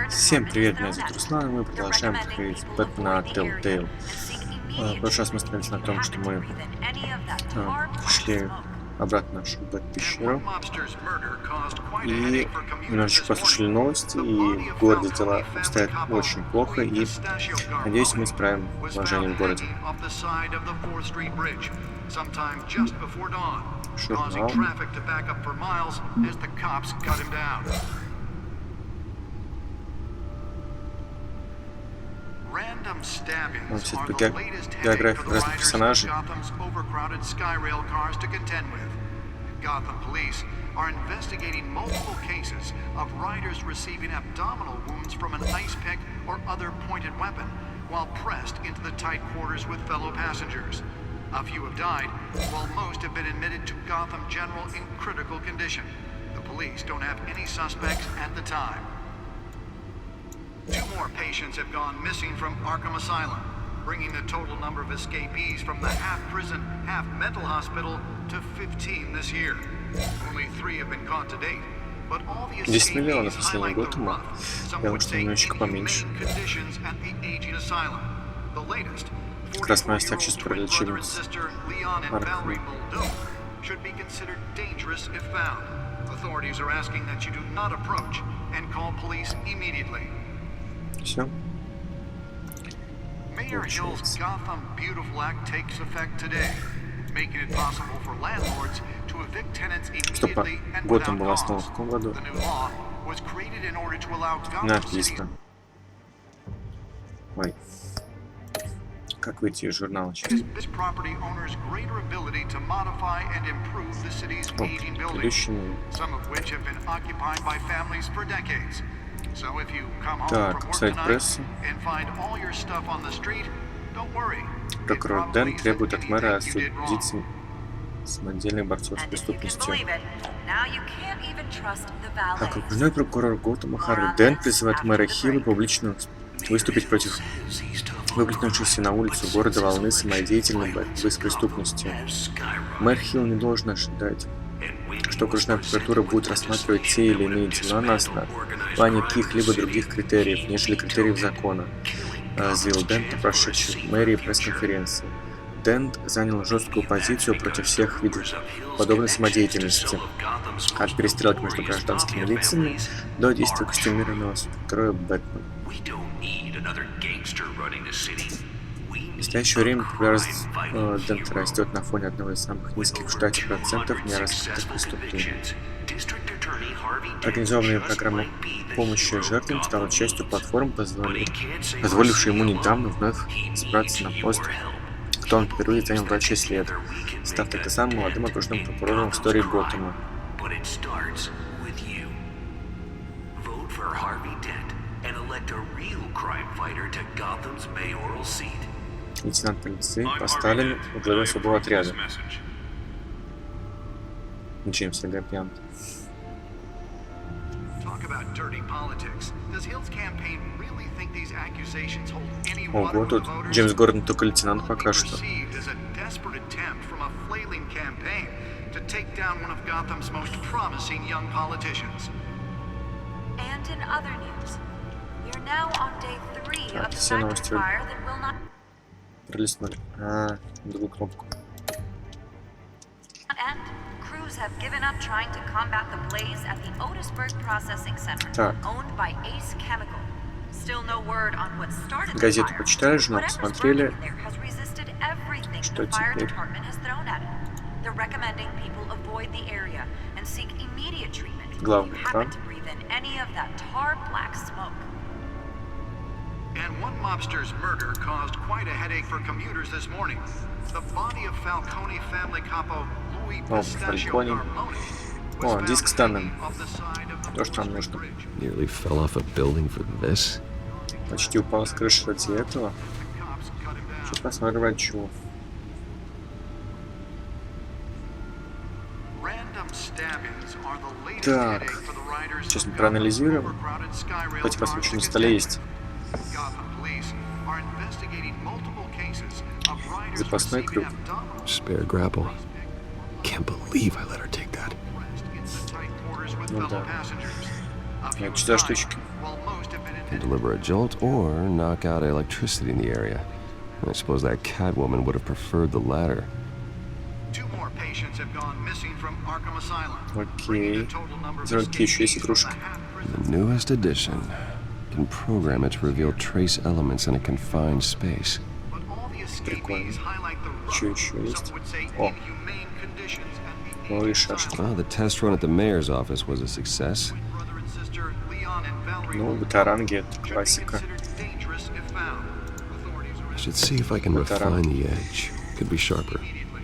Всем привет, меня зовут Руслан, и мы продолжаем проходить на Telltale. В прошлый раз мы остановились на том, что мы пришли обратно в нашу пещеру и немножечко послушали новости, и в городе дела обстоят очень плохо, и надеюсь, мы исправим положение в городе. Журнал. Вот здесь биография разных персонажей. Gotham police are investigating multiple cases of riders receiving abdominal wounds from an ice pick or other pointed weapon while pressed into the tight quarters with fellow passengers. A few have died, while most have been admitted to Gotham General in critical condition. The police don't have any suspects at the time. 2 more patients have gone missing from Arkham Asylum, bringing the total number of escapees from the half-prison, half-mental hospital to 15 this year. Only 3 have been caught to date, but all the escapees highlight the rough, somewhat inhumane conditions at the aging asylum. The latest, 44-year-old sister Leon and Valerie Muldoon should be considered dangerous if found. Authorities are asking that you do not approach and call police immediately. Все. Mayor Hill's Gotham Beautiful Act takes effect today, making it possible for landlords to evict tenants immediately and without cause. The new law was created in order to allow Gotham City. Ой. Как выйти из журнала сейчас? This property owners greater ability to modify and improve the city's aging buildings, some of which have been occupied by families for decades. So if you come home from work tonight and find all your stuff on the street, don't worry. Прокурор Дэн требует от мэра осудить самодельных борцов с преступностью. Окружной прокурор Готэма Харви Дэн призывает мэра Хилла публично выступить против выплеснувшейся на улицу города волны самодеятельной борьбы с преступностью. Мэр Хилл не должен ожидать, что окружная прокуратура будет рассматривать те или иные дела на основании каких-либо других критериев, нежели критериев закона, заявил Дент на прошедшей в мэрии пресс-конференции. Дент занял жесткую позицию против всех видов подобной самодеятельности, от перестрелок между гражданскими лицами до действия костюмированного супергероя Бэтмена. В настоящее время популярность Дента растет на фоне одного из самых низких в штате процентов нераскрытых преступлений. Организованная программа помощи жертвам стала частью платформы, позволившей ему недавно вновь избраться на пост, кто он впервые занял 26 лет, став тогда самым молодым окружным прокурором в истории Готэма. Лейтенант полиции поставлен во главе особого отряда. Джеймс Агапьян. Ого, тут Джеймс Гордон только лейтенант пока что. Так, все новости пролистнули. Другую кнопку. Так. Газету почитали, журнал посмотрели. Что теперь? Главный экран. And one mobster's murder caused quite a headache for commuters this morning. The body of Falcone family capo Louis Pistachio Carmoni. О, диск с данными. То, что нам нужно. Почти упал с крыши ради этого. Сейчас посмотрим, ради чего. Так. Сейчас мы проанализируем. Кстати, посмотрим, на столе есть. Запасной крюк. Spare grapple. Can't believe I let her take that. Ну да. 4 штучки. can deliver a jolt or knock out electricity in the area. I suppose that Catwoman would have preferred the latter. 2 more patients have gone missing from Arkham Asylum. Окей. Какие еще есть игрушки? The newest edition can program it to reveal trace elements in a confined space. But all the Прикольно. escapees highlight the Что rough, еще есть? some would say О, inhumane conditions and the новые шашки. Well, the test run at the mayor's office was a success. brother and sister Leon and Valerie Ну, Holmes батаранги — это should be классика. considered dangerous if found. Authorities I arrest should see if I can refine the edge. Could be sharper. immediately.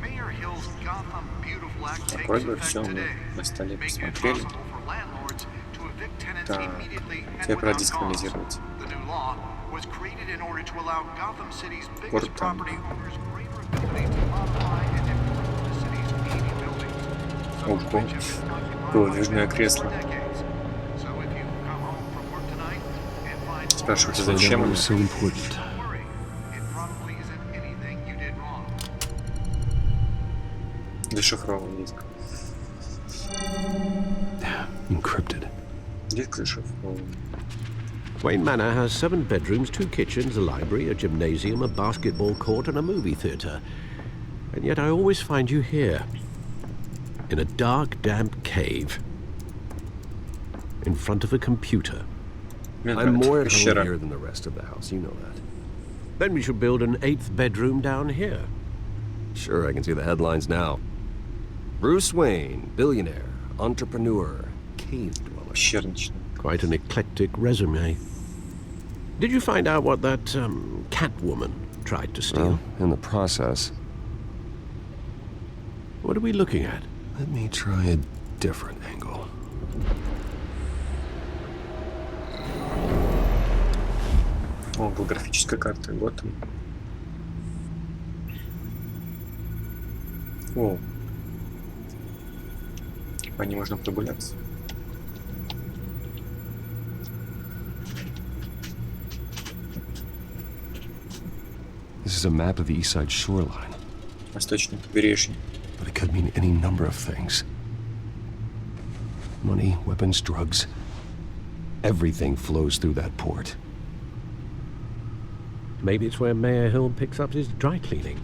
Mayor Hill's Gotham Beautiful Act takes Вроде бы effect все мы today, на столе making it посмотрели. possible for landlords to evict tenants Так, immediately and тебя without cause. продискриминировать. The new law was created in order to allow Gotham City's biggest Город там. property owners greater ability to modify and improve the city's 80 buildings, some of Ого. which have been occupied Подвижное by кресло. for decades. So if you come home from work tonight and find Спрашивают, Find out зачем what они? was so important. don't worry, it probably isn't anything you did wrong. Зашифрован диск. Encrypted. Диск зашифрован. Wayne Manor has 7 bedrooms, 2 kitchens, a library, a gymnasium, a basketball court, and a movie theatre. And yet I always find you here, in a dark, damp cave, in front of a computer. Мне I'm нравится more at home пещера. here than the rest of the house, you know that. Then we should build an 8th bedroom down here. Sure, I can see the headlines now. Bruce Wayne, billionaire, entrepreneur, cave dweller. Пещерничный. Quite an eclectic resume. Did you find out what that Catwoman tried to steal? Well, in the process, What are we looking at? let me try a different angle. О, голографическая карта. Готэм. О. По ней можно прогуляться. This is a map of the east side shoreline, Восточное побережье. but it could mean any number of things. Money, weapons, drugs. Everything flows through that port. Maybe it's where Mayor Hill picks up his dry cleaning.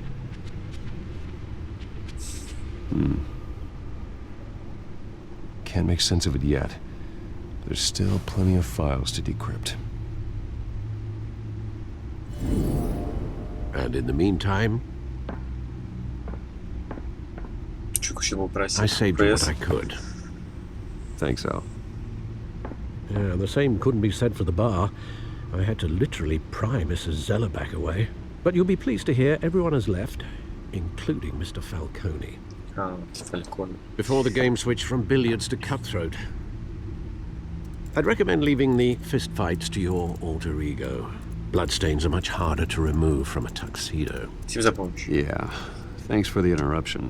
Can't make sense of it yet. There's still plenty of files to decrypt. And in the meantime, Чук еще был просить. I saved you what I could. Thanks, Al. Yeah, the same couldn't be said for the bar. I had to literally pry Mrs. Zeller back away. But you'll be pleased to hear everyone has left, including Mr. Falcone, А, Фалькон. before the game switched from billiards to cutthroat. I'd recommend leaving the fistfights to your alter ego. Bloodstains are much harder to remove from a tuxedo. Спасибо за помощь. Yeah. Thanks for the interruption.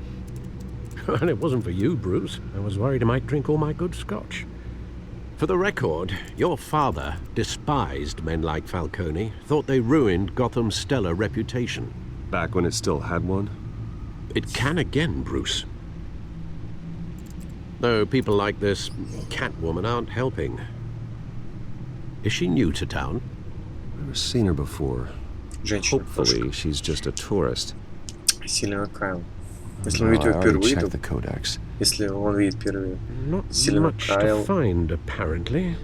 And it wasn't for you, Bruce. I was worried I might drink all my good scotch. For the record, your father despised men like Falcone, thought they ruined Gotham's stellar reputation. Back when it still had one? It can again, Bruce. Though people like this Catwoman aren't helping. Is she new to town? Never seen her before. Женщина. Hopefully, she's just a tourist. Сильно Кайл. Если он Well, видит I ее already впервые, checked то the codex. если он видит впервые. Not Сильно much Кайл. to find, apparently.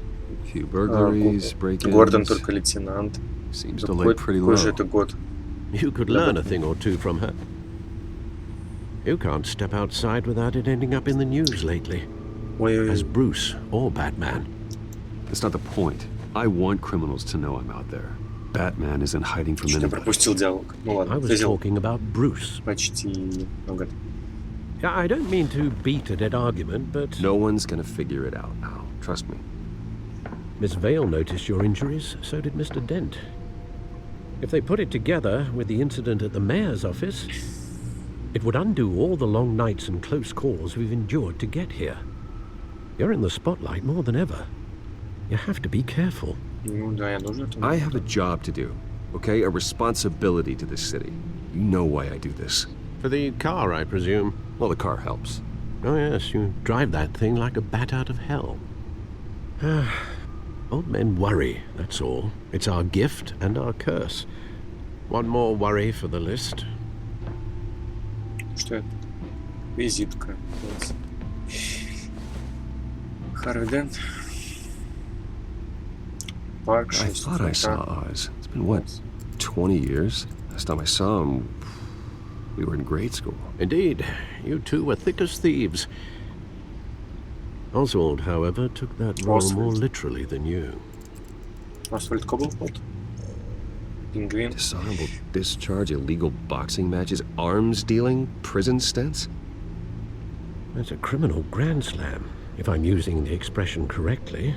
A few burglaries, Гордон break-ins. только лейтенант. Seems to lay pretty low. Какой же это год? You could learn a thing or two from her. You can't step outside without it ending up in the news lately. Ой-ой-ой. As Bruce or Batman. That's not the point. I want criminals to know I'm out there. Batman isn't hiding from Чуть не anybody. пропустил диалог. Ну I ладно, was взял talking about Bruce. почти много. I don't mean to beat a dead argument, but No one's gonna figure it out, Al. Trust me. Miss Vale noticed your injuries, so did Mr. Dent. If they put it together with the incident at the mayor's office, it would undo all the long nights and close calls we've endured to get here. You're in the spotlight more than ever. You have to be careful. Ну да, я нужно это. I have a job to do, okay? A responsibility to this city. You know why I do this. For the car, I presume. Well, the car helps. Oh yes, you drive that thing like a bat out of hell. Old men worry, that's all. It's our gift and our curse. One more worry for the list. Что это? Визитка. Харви Дент. Парк I 6. thought I saw Oz. It's been, what, 20 years? Last time I saw him, we were in grade school. Indeed, you two were thick as thieves. Oswald, however, took that role more Oswald. literally than you. Асфальт Коблпот. Пингвин. Dishonorable discharge, illegal boxing matches, arms dealing, prison stints? That's a criminal grand slam, if I'm using the expression correctly.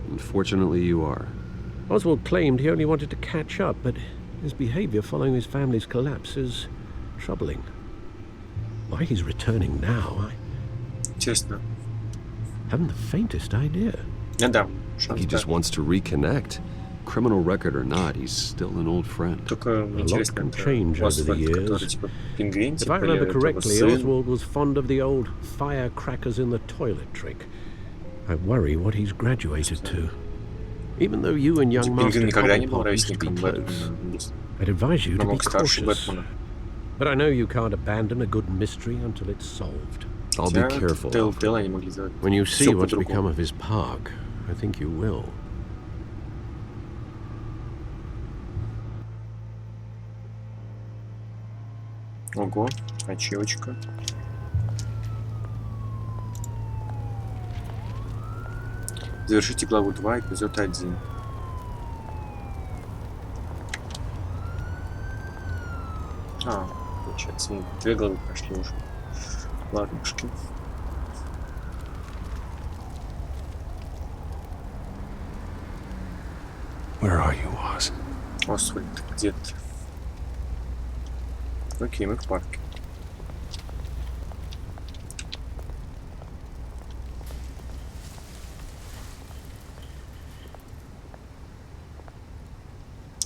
Unfortunately, you are. Oswald claimed he only wanted to catch up, but his behavior following his family's collapse is troubling. Why he's returning now, I Честно. haven't the faintest idea. Недавно. He just wants to reconnect. Criminal record or not, he's still an old friend. Только мне интересно, can это change over the Освальд, который years. типа пингвин, If типа, I или remember это его correctly, сын. Oswald was fond of the old firecrackers in the toilet trick. I worry what he's graduated to. Even though you and young Типа, Master пингвин никогда не был Cobblepot used to be ровесником close, Бэтмена. I'd advise you to be Намного старше cautious. Бэтмена. But I know you can't abandon a good mystery until it's solved. I'll be careful. Telltale они могли сделать When you see всё what's по-другому. become of his park, I think you will. Ого, ачивочка. Завершите главу 2, эпизод 1. Получается, мы 2 главы прошли уже. Ладнушки. Where are you, Oz? Освальд, где ты? Окей, мы в парке.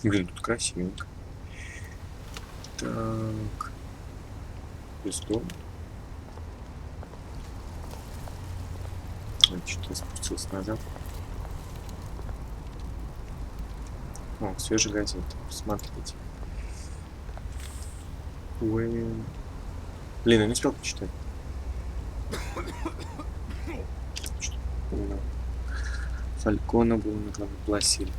Блин, тут красивенько. Так. Без дома. Что-то я спустился назад. О, свежая газета. Посмотрите. Блин, я не успел почитать. Что было? Фалькона был на главе Пласиль.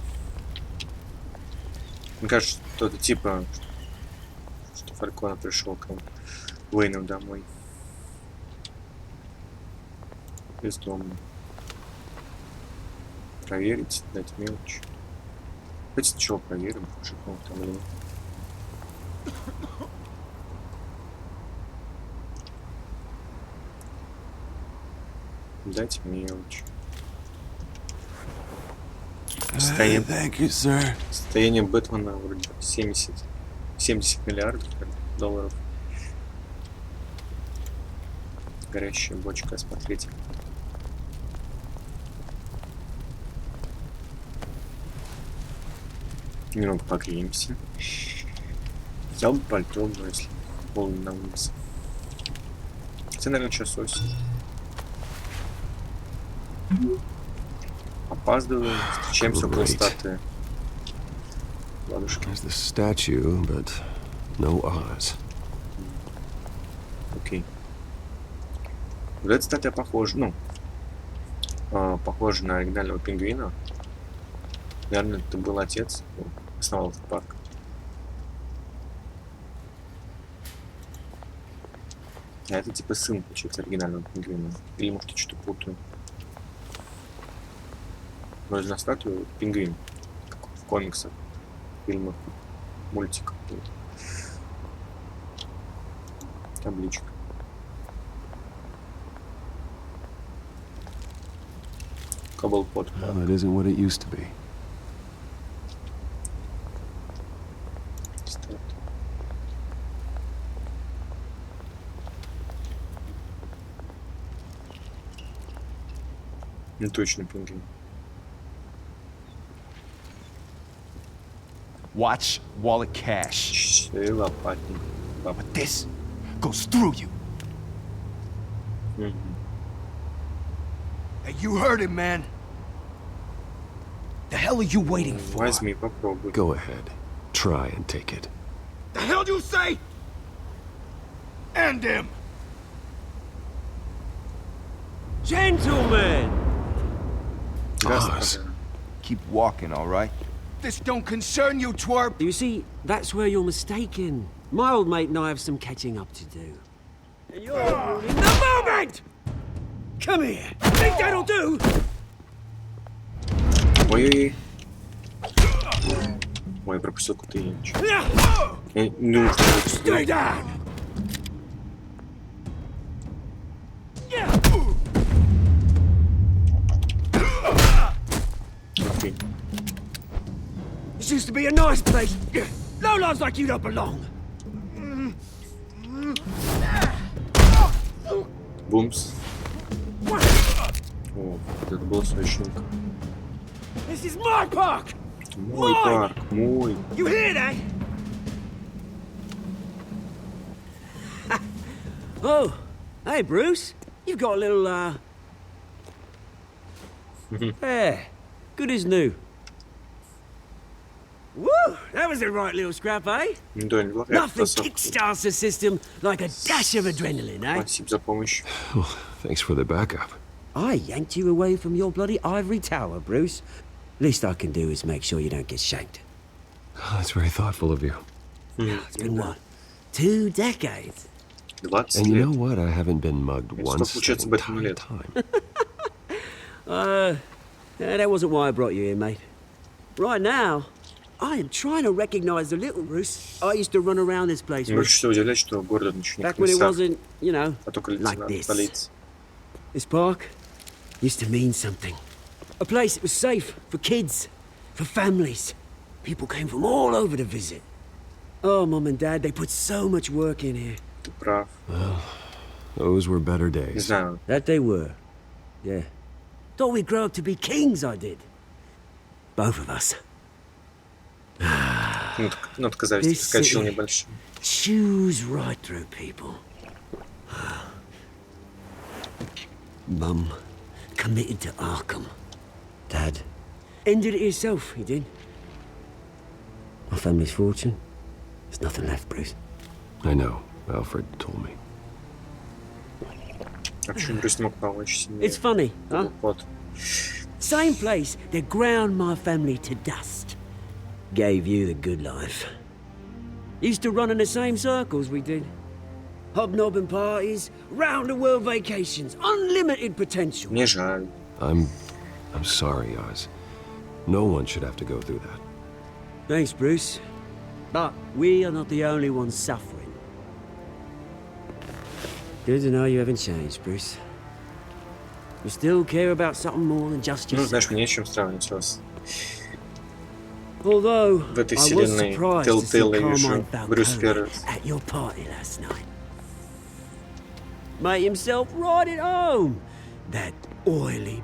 Мне кажется, что-то типа, что Фалькона пришел к Уэйну домой. Бездомный. Проверить, дать мелочь. Давайте сначала проверим, что там или нет. Дать мелочь. Thank you, sir. Состояние Бэтмена вроде 70 миллиардов долларов. Горящая бочка, смотрите. Немного погреемся. Взял бы пальто, но если холодно на улице. Хотя, наверное, сейчас осень. Опаздываем, встречаемся около статуи. Ладушки. There's the statue, but no Oz. Окей. Вот эта статуя похожа, похожа на оригинального пингвина. Наверное, это был отец, основал этот парк. А это типа сын, получается, оригинального пингвина. Или может я что-то путаю. Вроде на статую пингвин, как в комиксах, фильмах, мультиках. Табличка. Коблпот. Well, it isn't what it used to be. Ну точно пингвин. Watch wallet cash. Лопатник. But this goes through you. Мгм. Hey, you heard it, man. The hell are you waiting for? Возьми, попробуй. Go ahead. Try and take it. The hell do you say? End him! Gentlemen! Oz. Keep walking, all right? This don't concern you, twerp! You see, that's where you're mistaken. My old mate and I have some catching up to do. And you're ruining the moment! Come here! Think that'll do? Ой-ой-ой. Ой, пропустил какую-то янчу. Ну, Stay down! окей. This used to be a nice place. Lowlifes like you don't belong. Бумс. О, это было сочненько. This is my park! Мой парк, мой. You hear that? Oh, hey, Bruce. You've got a little, hair. Good as new. Woo! That was a right little scrap, eh? Да, неплохая Nothing красавка. kickstarts the system like a dash of adrenaline, eh? Спасибо за помощь. Well, thanks for the backup. I yanked you away from your bloody ivory tower, Bruce. Least I can do is make sure you don't get shanked. Oh, that's very thoughtful of you. It's been what? 2 decades? 20 And you know лет. what? I haven't been mugged It's once not the much, it's entire about time. That wasn't why I brought you here, mate. Right now, I am trying to recognize the little Bruce I used to run around this place Мне with. больше всего удивляет, что город ничего не Back when it комиссар, wasn't, you know, а только like лейтенант this. полиции. This park used to mean something. A place that was safe for kids, for families. People came from all over to visit. Oh, Mum and Dad, they put so much work in here. Ты прав. Those were better Не days. знаю. That they were. Yeah. Thought we'd grow up to be kings, I did. Both of us. Нотка зависти This вскочил city. небольшой. Chews right through people. Mum committed to Arkham. Dad ended it himself, he did. My family's fortune. There's nothing left, Bruce. I know. Alfred told me. А почему Брюс не мог помочь семье? It's funny, huh? Вот. Same place that ground my family to dust. Gave you the good life. Used to run in the same circles we did. Hobnobbing parties, round-the-world vacations, unlimited potential. Мне жаль. I'm sorry, Oz. No one should have to go through that. Thanks, Bruce. But we are not the only ones suffering. Good to know you haven't changed, Bruce. You still care about something more than just Ну, yourself. знаешь, мне нечем сравнить вас. Although, В этой I was вселенной surprised to see Telltale я вижу Carmine Брюс Falcone первый. at your party last night. Made himself right at home. That oily...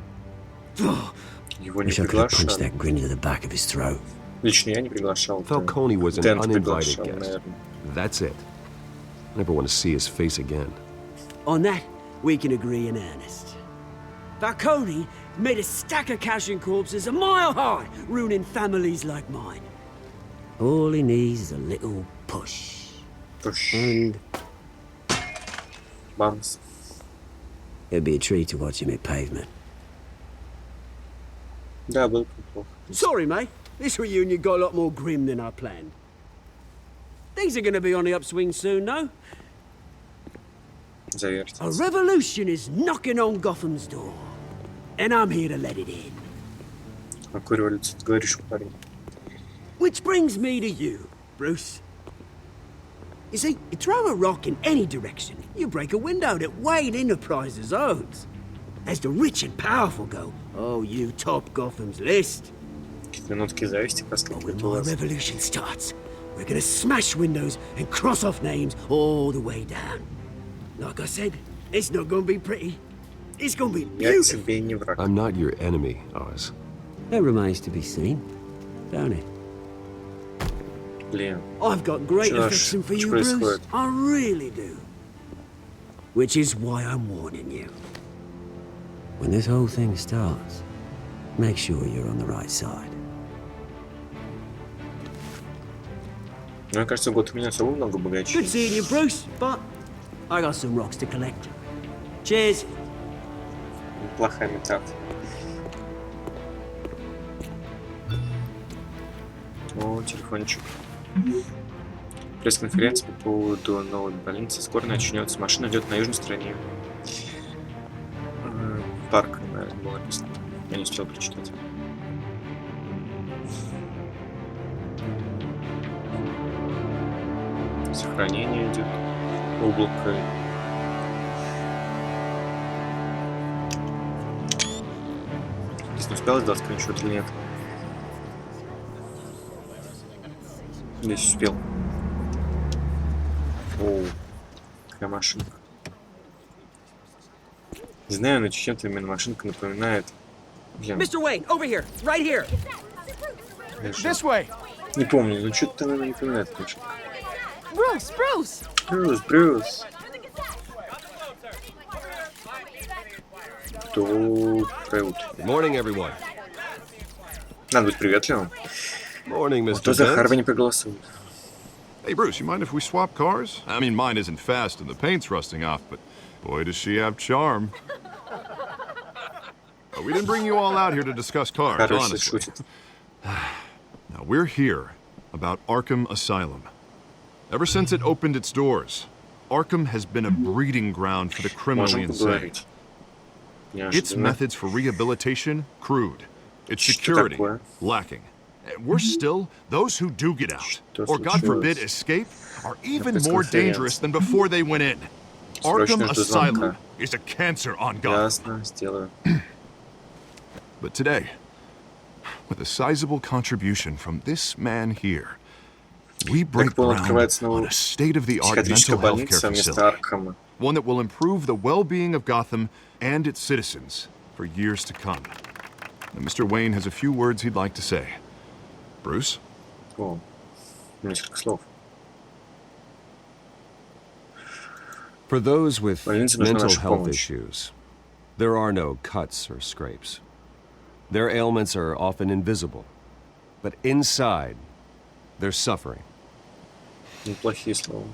Его не Wish I could have punched приглашали. that grin into the back of his throat. Lично я не приглашал. Falcone was an Дент uninvited приглашал, guest. наверное. That's it. I never want to see his face again. On that, we can agree in earnest. Falcone made a stack of cash and corpses a mile high, ruining families like mine. All he needs is a little push. Пуш. And Бамс. it'd be a treat to watch him hit pavement. Да, был неплохо. Sorry, mate. This reunion got a lot more grim than I planned. Things are gonna be on the upswing soon, no? A Завертится. revolution is knocking on Gotham's door. And I'm here to let it in. Какую революцию ты говоришь, парень? Which brings me to you, Bruce. You see, you throw a rock in any direction, you break a window that Wayne Enterprises owns. As the rich and powerful go, oh, you top Gotham's list. Какие-то нотки зависти But проскакивают when у my вас. revolution starts, we're gonna smash windows and cross off names all the way down. Like I said, it's not gonna be pretty. It's gonna be Я beautiful. тебе не враг. I'm not your enemy, Oz. That remains to be seen, don't it? Блин. I've got great Josh, affection for что you, Bruce. происходит? I really do. Which is why I'm warning you. When this whole thing starts, Make sure you're on the right side. Мне кажется, год у меня особо много богаче. Good seeing you, Bruce, but I got some rocks to collect. Cheers. Неплохая метафора. О, телефончик. Пресс-конференция по поводу новой больницы. Скоро начнется. Машина идет на южной стороне. Парк, наверное, было написано. Я не успел прочитать. Сохранение идет. Облако. Здесь не успел сделать скриншот или нет? Здесь успел. Оу, какая машинка. Не знаю, но чем-то именно машинка напоминает. Блин. Mr. Wayne, over here, right here. This way. Не помню, но что-то она напоминает, конечно. Bruce, Bruce! Брюс. Доброе утро. Good morning, everyone. Надо быть приветливым. Morning, Mr. Кто за Dent. Харви не проголосует? Hey, Bruce, you mind if we swap cars? I mean, mine isn't fast and the paint's rusting off, but boy, does she have charm. We didn't bring you all out here to discuss cars, Хороший honestly. шутит. Now, we're here about Arkham Asylum. Ever since it opened its doors, Arkham has been a breeding ground for the criminally Можем insane. поговорить. Its Неожиданно. methods for rehabilitation, crude. Its Что security, такое? lacking. We're still, those who do get out, Что or God forbid случилось? escape, are even пресс-конференции. more dangerous than before they went in. Срочно Arkham жду Asylum звонка. is a cancer on Gotham. Ясно, сделаю. But today, with a sizable contribution from this man here, we break понял, ground открывается on a state-of-the-art Психиатрическая mental health больница care вместо facility. Аркхема. One that will improve the well-being of Gotham and its citizens for years to come. Now, Mr. Wayne has a few words he'd like to say. Bruce? О, несколько слов. For those with Больнице нужна mental наша health помощь. issues, there are no cuts or scrapes. Their ailments are often invisible, but inside, they're suffering. Неплохие слова.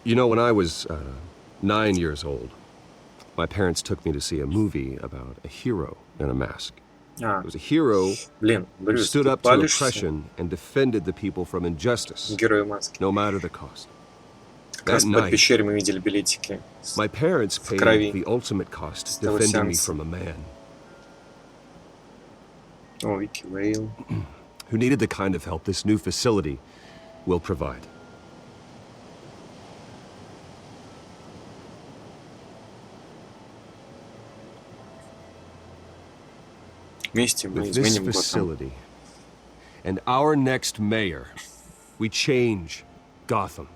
You know, when I was 9 years old, my parents took me to see a movie about a hero in a mask. It was a hero Блин, who Брюс, stood ты up to палишься? oppression and defended the people from injustice, Герой маски. no matter the cost. Как раз That под night, пещере мы видели билетики. my parents paid крови. the ultimate cost того defending me сеанса. from a man О, Вики Вейл. who needed the kind of help this new facility will provide. Вместе мы With this изменим Готэм. facility and our next mayor, we change Gotham.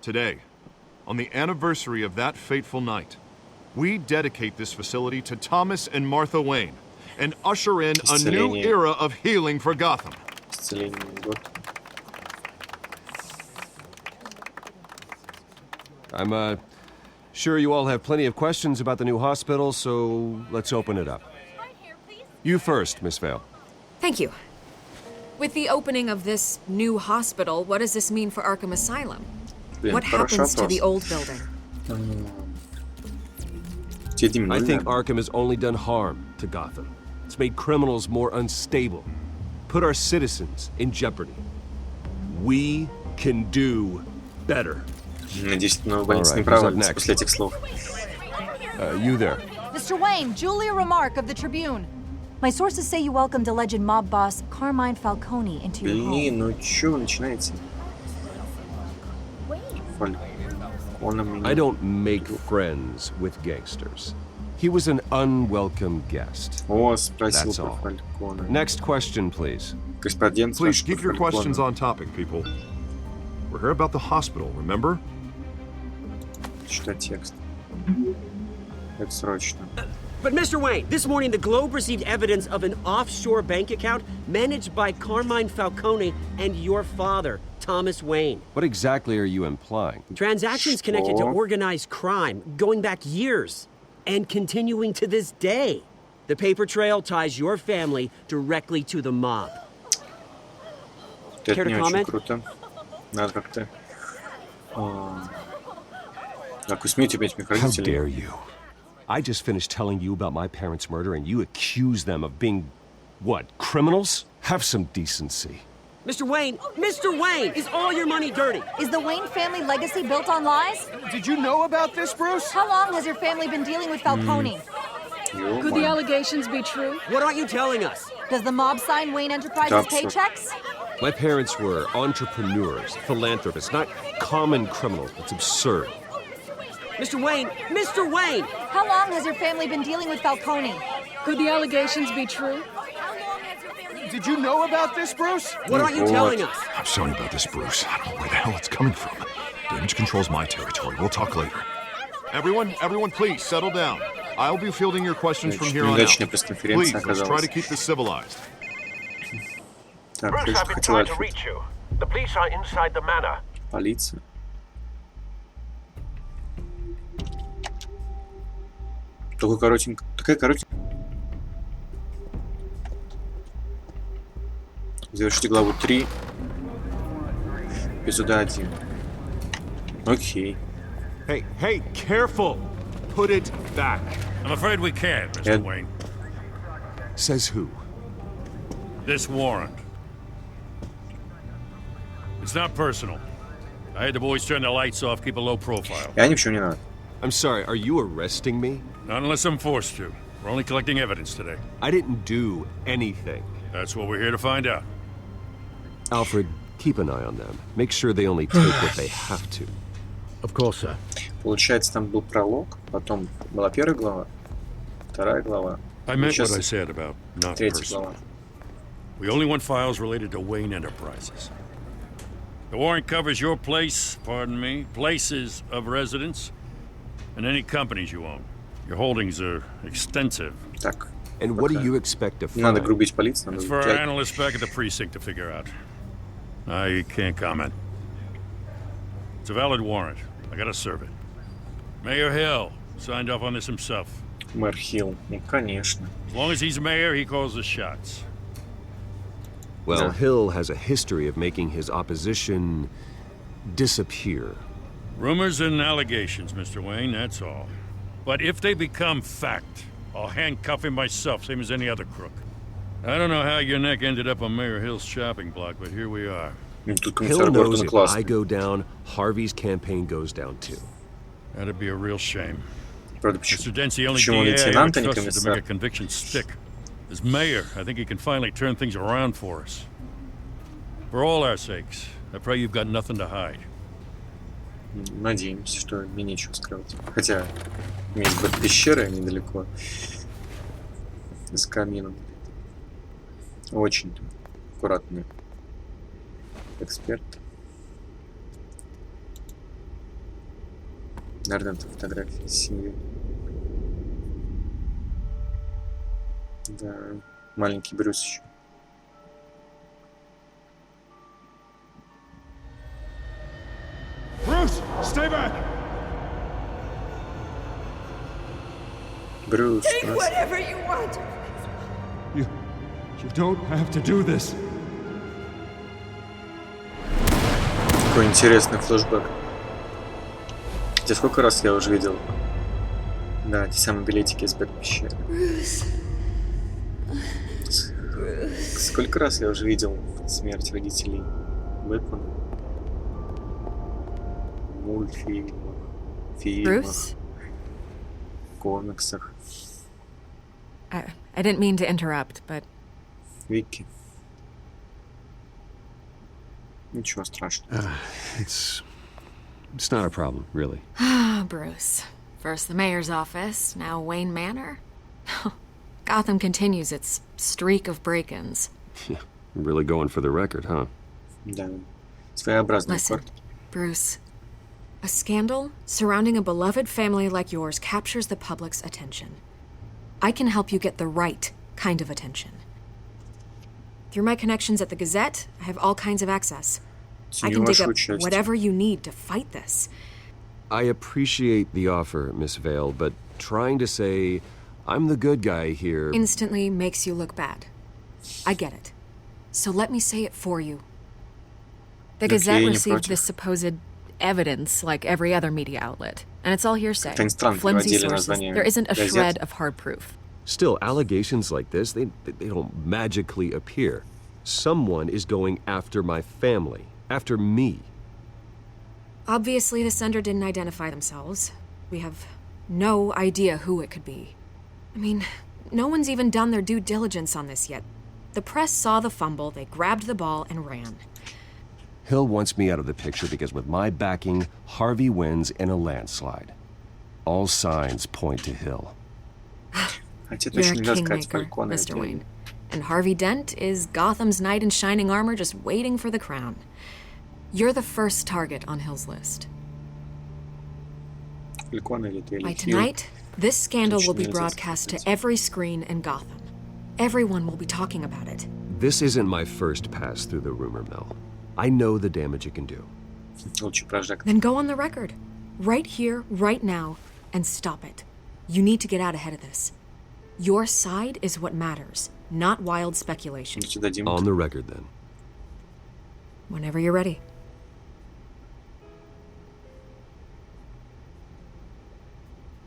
Today, on the anniversary of that fateful night, we dedicate this facility to Thomas and Martha Wayne and usher in a new Исцеление. era of healing for Gotham. Исцеление Готэм. I'm sure you all have plenty of questions about the new hospital, so let's open it up. You first, Miss Vale. Thank you. With the opening of this new hospital, what does this mean for Arkham Asylum? Блин, What хороший happens to the вопрос. old building? Тебе, Дима, I ну, think да. Arkham has only done harm to Gotham. It's made criminals more unstable, put our citizens in jeopardy. We can do better. Надеюсь, новая больница не Alright, who's up провалится next? после этих слов. You there. Mr. Wayne, Julia Remark of the Tribune. My sources say you welcomed alleged mob boss Carmine Falcone into your home. Блин, ну чё вы начинаете? Фалькона меня... I don't make friends with gangsters. He was an unwelcome guest. О, спросил That's про all. Фалькона. Next question, please. Господин Please спрашивает keep про your questions Фалькона. on topic, people. We're here about the hospital, remember? Читать текст. Это срочно. But Mr. Wayne, this morning the Globe received evidence of an offshore bank account managed by Carmine Falcone and your father, Thomas Wayne. What exactly are you implying? Transactions connected to organized crime, going back years, and continuing to this day. The paper trail ties your family directly to the mob. Это не очень круто. Надо как-то... Так, вы смеете опять моих How родителей? dare you? I just finished telling you about my parents' murder and you accuse them of being, what, criminals? Have some decency. Mr. Wayne, is all your money dirty? Is the Wayne family legacy built on lies? Did you know about this, Bruce? How long has your family been dealing with Falcone? Could the allegations be true? What aren't you telling us? Does the mob sign Wayne Enterprises Absolutely. paychecks? My parents were entrepreneurs, philanthropists, not common criminals. It's absurd. Mr. Wayne! How long has your family been dealing with Falcone? Could the allegations be true? Did you know about this, Bruce? What aren't you telling us? I'm sorry about this, Bruce. I don't know where the hell it's coming from. Damage control's my territory. We'll talk later. Everyone, please settle down. I'll be fielding your questions from here on out. Неудачная пресс-конференция Please, let's try оказалась. to keep this civilized. Так, Bruce, я I've been хотел trying to ответить. reach you. The police are inside the manor. Полиция. Такая коротенькая. Завершите главу 3. Эпизода 1. Окей. Hey, careful! Put it back. I'm afraid we can't, Mr. Ed. Wayne. Says who? This warrant. It's not personal. I had the boys turn the lights off, keep a low profile. Я ни в чем не надо. I'm sorry, are you arresting me? Not unless I'm forced to. We're only collecting evidence today. I didn't do anything. That's what we're here to find out. Alfred, keep an eye on them. Make sure they only take what they have to. Of course, sir. Получается, там был пролог, потом была первая глава, вторая глава, I meant Сейчас what I said about not третья personal. глава. We only want files related to Wayne Enterprises. The warrant covers your places of residence, and any companies you own. Your holdings are extensive. Так, And what do you expect to не надо find? грубить полицию, надо It's for our взять. analysts back at the precinct to figure out. I can't comment. It's a valid warrant. I gotta serve it. Mayor Hill signed off on this himself. Мэр Хилл. Ну, конечно. As long as he's mayor, he calls the shots. Well, Yeah. Hill has a history of making his opposition disappear. Rumors and allegations, Mr. Wayne, that's all. But if they become fact, I'll handcuff him myself, same as any other crook. I don't know how your neck ended up on Mayor Hill's shopping block, but here we are. Ну, тут Hill комиссар knows Гортон if I классный. go down, Harvey's campaign goes down too. That'd be a real shame. Правда, Mr. Dent's the only почему он DA I лейтенант, а не trusted to make a комиссар? conviction stick. As mayor, I think he can finally turn things around for us. For all our sakes, I pray you've got nothing to hide. Надеемся, что мне нечего скрывать. Хотя, у меня есть вот пещера недалеко. С камином. Очень аккуратный эксперт. Наверное, это фотография семьи. Да, маленький Брюс еще. Bruce, stay back! Брюс. Брюс. Whatever you want. You don't have to do this. Какой интересный флешбэк. Хотя сколько раз я уже видел? Да, те самые билетики из Бэк-пещеры. Сколько раз я уже видел смерть родителей Бэтмена? В мультфильмах, фильмах, Bruce? комиксах. I didn't mean to interrupt, but Вики. Ничего страшного. It's not a problem, really. Bruce. First the mayor's office, now Wayne Manor. Gotham continues its streak of break-ins. Yeah, really going for the record, huh? Да. Своеобразный Listen, аккорд. Bruce. A scandal surrounding a beloved family like yours captures the public's attention. I can help you get the right kind of attention. Through my connections at the Gazette, I have all kinds of access. I Ценю can dig ваше up участие. whatever you need to fight this. I appreciate the offer, Miss Vale, but trying to say I'm the good guy here. Instantly makes you look bad. I get it. So let me say it for you. The Gazette я не received против. this supposed evidence like every other media outlet, and it's all hearsay. Как-то они странно Flimsy переводили sources. название There isn't a газет. shred of hard proof. Still, allegations like this, they don't magically appear. Someone is going after my family, after me. Obviously, the sender didn't identify themselves. We have no idea who it could be. I mean, no one's even done their due diligence on this yet. The press saw the fumble, they grabbed the ball and ran. Hill wants me out of the picture because with my backing, Harvey wins in a landslide. All signs point to Hill. Хотя You're a точно нельзя сказать, kingmaker, Фальконе Mr. это Wayne. And Harvey Dent is Gotham's knight in shining armor just waiting for the crown. You're the first target on Hill's list. Фальконе или это By или Хилл. tonight, this scandal will be Точно нельзя broadcast to сказать. every screen in Gotham. Everyone will be talking about it. This isn't my first pass through the rumor mill. I know the damage it can do. Лучше прожектор. Then go on the record. Right here, right now, and stop it. You need to get out ahead of this. Your side is what matters, not wild speculation. Давайте дадим. On the record, then. Whenever you're ready.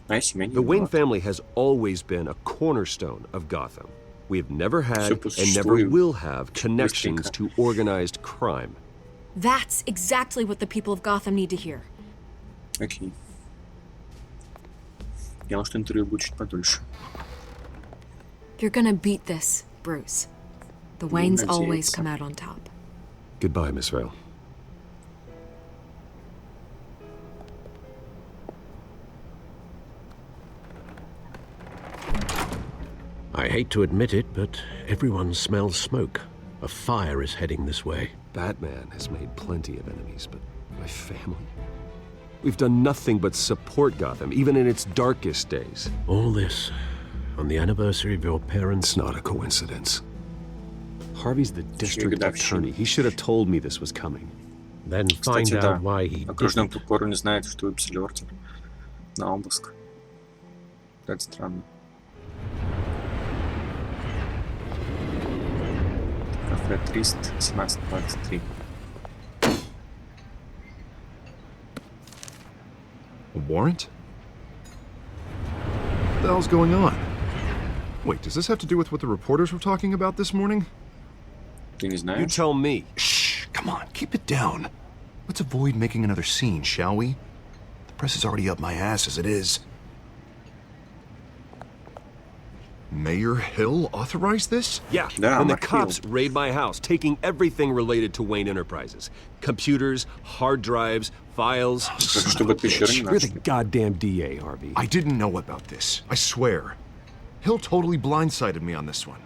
А если меня не The Wayne виноват? family has always been a cornerstone of Gotham. We have never had Всё по and never существу и will have connections быстренько. to organized crime. That's exactly what the people of Gotham need to hear. Окей. Я думал, что интервью будет чуть подольше. You're gonna beat this, Bruce. The Waynes always надеяться. come out on top. Goodbye, Miss Vale. I hate to admit it, but everyone smells smoke. A fire is heading this way. Batman has made plenty of enemies, but my family? We've done nothing but support Gotham, even in its darkest days. All this on the anniversary of your parents' It's not a coincidence. Harvey's the district годовщина. attorney. He should have told me this was coming. Then find Кстати, out да. why he Окружной didn't. прокурор не знает, что выписали ордер на обыск. Это странно. Кафе 300, 1723. A warrant? What the hell's going on? Wait, does this have to do with what the reporters were talking about this morning? Ты не You знаешь? tell me. Shh, come on, keep it down. Let's avoid making another scene, shall we? The press is already up my ass as it is. Mayor Hill authorized this? Yeah, Да, and the Mark cops Hill. raid my house, taking everything related to Wayne Enterprises. Computers, hard drives, files. Чтобы ты еще не You're the начал. goddamn DA, Harvey. I didn't know about this. I swear. Hill totally blindsided me on this one.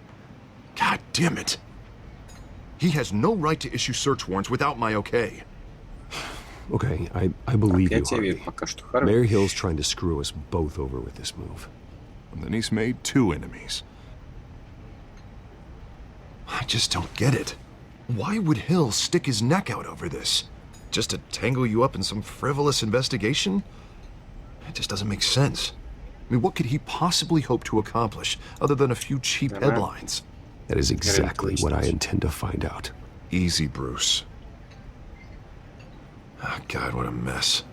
God damn it. He has no right to issue search warrants without my okay. Okay, I believe Я you, тебя верю Harvey. пока что. Харви. Mayor Hill's trying to screw us both over with this move. And then he's made two enemies. I just don't get it. Why would Hill stick his neck out over this? Just to tangle you up in some frivolous investigation? It just doesn't make sense. I mean, what could he possibly hope to accomplish other than a few cheap Yeah, headlines? That is exactly what I intend to find out. Easy, Bruce. Oh, God, what a mess.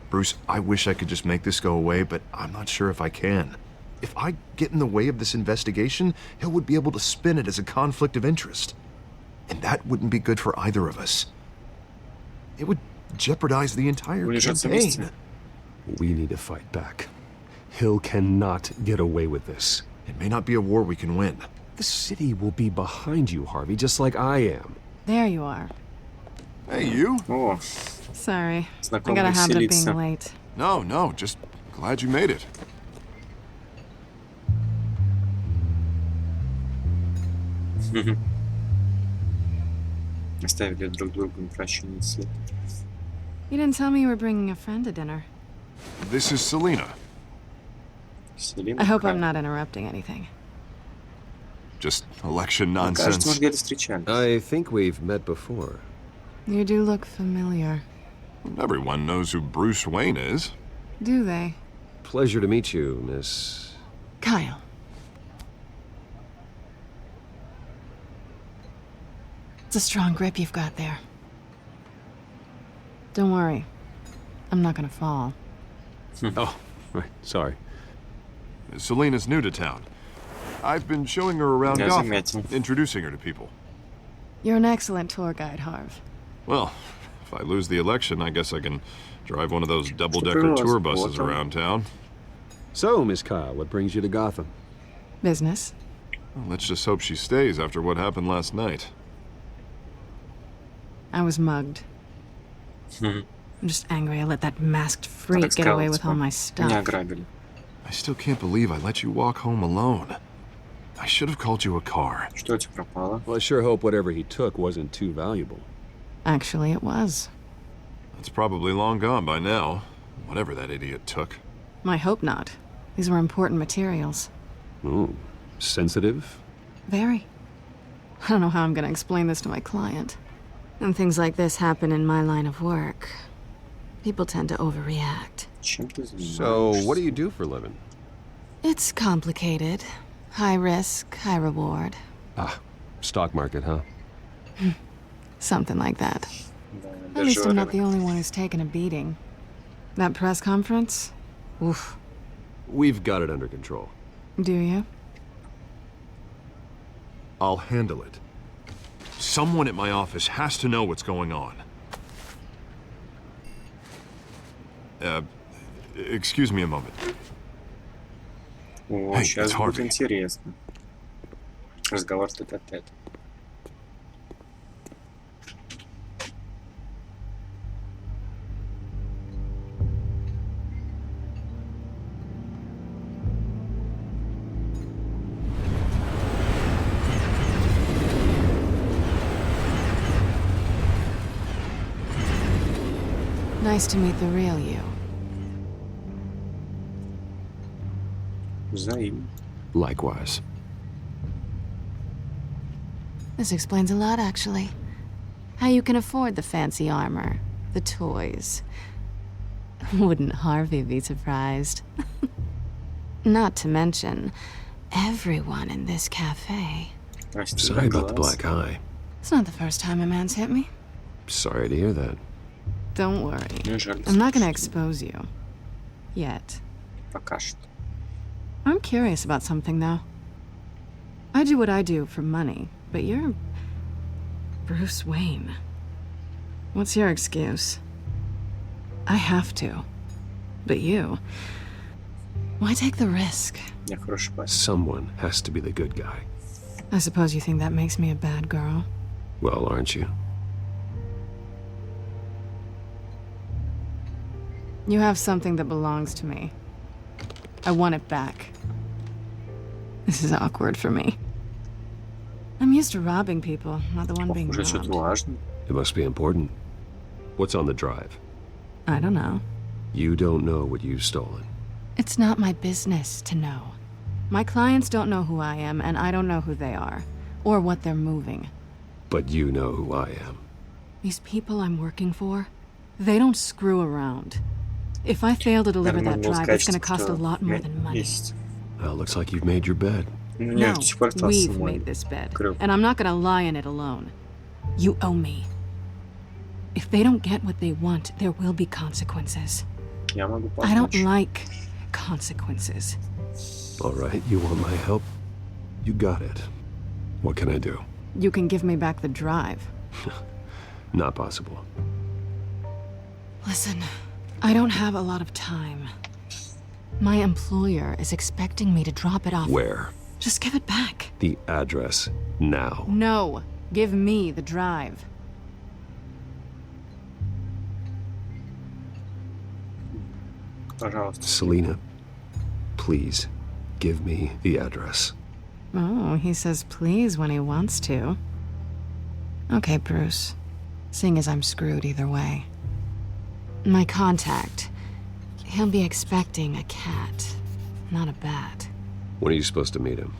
Bruce, I wish I could just make this go away, but I'm not sure if I can. If I get in the way of this investigation, Hill would be able to spin it as a conflict of interest. And that wouldn't be good for either of us. It would jeopardize the entire Унижаться campaign. вместе. We need to fight back. Hill cannot get away with this. It may not be a war we can win. The city will be behind you, Harvey, just like I am. There you are. Hey, you? О, Sorry. I знакомые got a все habit of лица. being late. No, just glad you made it. Оставили друг другу прощение след. You didn't tell me you were bringing a friend to dinner. This is Selena. Селина, I hope Харви. I'm not interrupting anything. Just election Кажется, мы nonsense. где-то встречались. I think we've met before. You do look familiar. Everyone knows who Bruce Wayne is. Do they? Pleasure to meet you, Miss... Kyle. It's a strong grip you've got there. Don't worry. I'm not gonna fall. Oh, right. Sorry. Selena's new to town. I've been showing her around Я Gotham, заметил. introducing her to people. You're an excellent tour guide, Harv. Well, if I lose the election, I guess I can drive one of those double-decker было tour с buses ботом? around town. So, Miss Kyle, what brings you to Gotham? Business? Well, let's just hope she stays after what happened last night. I was mugged. I'm just angry I let that masked freak Так get away сказал, with all типа, my меня stuff. ограбили. I still can't believe I let you walk home alone. I should have called you a car. Что у тебя пропало? Well, I sure hope whatever he took wasn't too valuable. Actually, it was. It's probably long gone by now, whatever that idiot took. I hope not. These were important materials. Ooh, sensitive? Very. I don't know how I'm gonna explain this to my client. When things like this happen in my line of work, people tend to overreact. Чем ты So, занимаешься? what do you do for a living? It's complicated. High risk, high reward. Ah, stock market, huh? Something like that. Да, At least I'm not дежурили. the only one who's taken a beating. That press conference? Oof. We've got it under control. Do you? I'll handle it. Someone at my office has to know what's going on. Excuse me a moment. О, Hey, сейчас it's будет Harvey. интересно. Разговор тет-а-тет. Nice to meet the real you. Взаимно. Likewise. This explains a lot, actually. How you can afford the fancy armor, the toys. Wouldn't Harvey be surprised? Not to mention, everyone in this cafe. Настя, Sorry about the глаз. black eye. It's not the first time a man's hit me. Sorry to hear that. Don't worry. Мне жаль. I'm not gonna expose you. Yet. Пока что. I'm curious about something, though. I do what I do for money, but you're... Bruce Wayne. What's your excuse? I have to. But you... Why take the risk? Я хороший парень. Someone has to be the good guy. I suppose you think that makes me a bad girl. Well, aren't you? You have something that belongs to me. I want it back. This is awkward for me. I'm used to robbing people, not the one being Похоже, что-то robbed. важно. It must be important. What's on the drive? I don't know. You don't know what you've stolen. It's not my business to know. My clients don't know who I am, and I don't know who they are, or what they're moving. But you know who I am. These people I'm working for, they don't screw around. If I fail to deliver Наверное, that было drive, сказать, it's gonna cost a что lot more than money. есть. Well, looks like you've made your bed. У меня No, до сих пор остался we've мой made this bed, крюк. and I'm not gonna lie in it alone. You owe me. If they don't get what they want, there will be consequences. Я могу I don't помочь. like consequences. All right, you want my help? You got it. What can I do? You can give me back the drive. Not possible. Listen, I don't have a lot of time. My employer is expecting me to drop it off. Where? Just give it back. The address now. No, give me the drive. Пожалуйста. Selena, please give me the address. Oh, he says please when he wants to. Okay, Bruce. Seeing as I'm screwed either way. My contact. He'll be expecting a cat, not a bat. When are you supposed to meet him?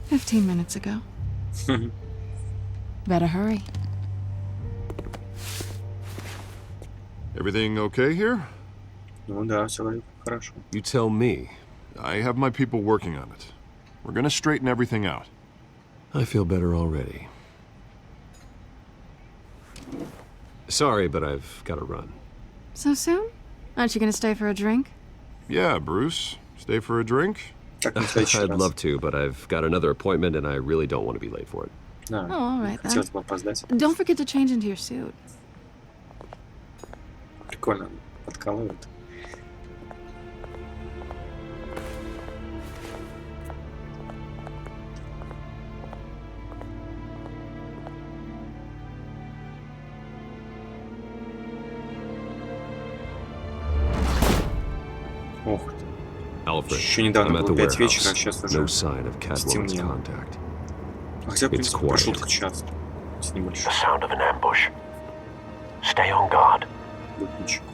15 minutes ago. Better hurry. Everything okay here? Ну да, все вроде хорошо. You tell me. I have my people working on it. We're gonna straighten everything out. I feel better already. Sorry, but I've got to run. So soon? Aren't you gonna stay for a drink? Yeah, Bruce. Stay for a drink? Так, на следующий I'd раз. love to, but I've got another appointment and I really don't want to be late for it. Да, Oh, all right then. хотелось бы опоздать. Don't forget to change into your suit. Прикольно, подкалывает. Ох ты. Alfred, Еще недавно I'm at было the 5 вечера, а warehouse. сейчас No уже sign of Catwoman's стемнело. contact. Хотя, в It's принципе, прошел quiet. только час. Если не больше. The sound of an ambush. Stay on guard. Будет ничего.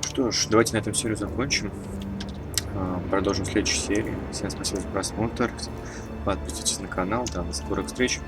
Что ж, давайте на этом серию закончим. Продолжим в следующей серии. Всем спасибо за просмотр. Подписывайтесь на канал. До скорых встреч.